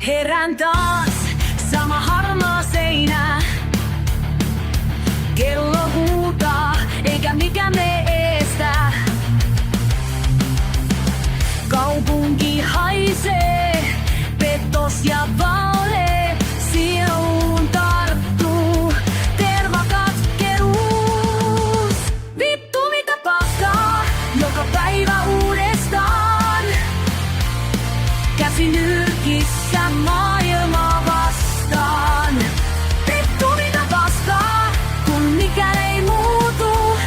Herään taas, sama harmaa seinä. Kello huutaa, eikä mikään me estä. Kaupunki haisee, petos ja vale. Sieluun tarttuu, tervakatkeruus. Vittu mitä paskaa, joka päivä uudestaan. Käsi nyrkissä maailmaa vastaan. Vittu mitä paskaa, kun mikään ei muutu.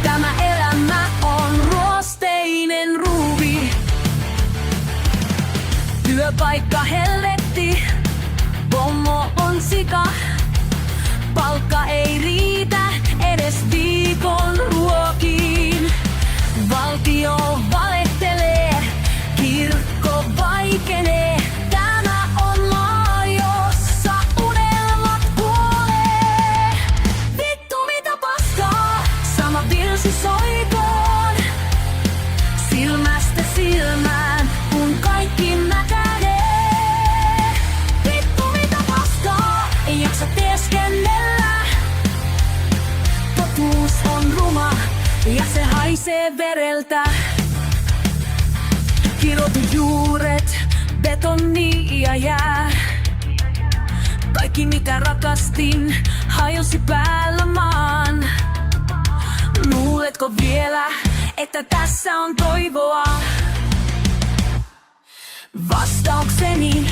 Tämä elämä on ruosteinen ruuvi. Työpaikka helvetti, pommo on sika. Palkka ei riitä edes viikon ruokiin. Valtio valehtelee, kirkko vaikenee. Tämä on maa, jossa unelmat kuolee. Vittu mitä paskaa, sama virsi soikoon. Silmästä silmään, kun kaikki mätänee. Vittu mitä paskaa, ei jaksa teeskennellä. Totuus on ruma ja se haisee vereltä. Kirottu juuret, betoni ja jää. Kaikki mitä rakastin hajosi päällä maan. Luuletko vielä, että tässä on toivoa? Vastaukseni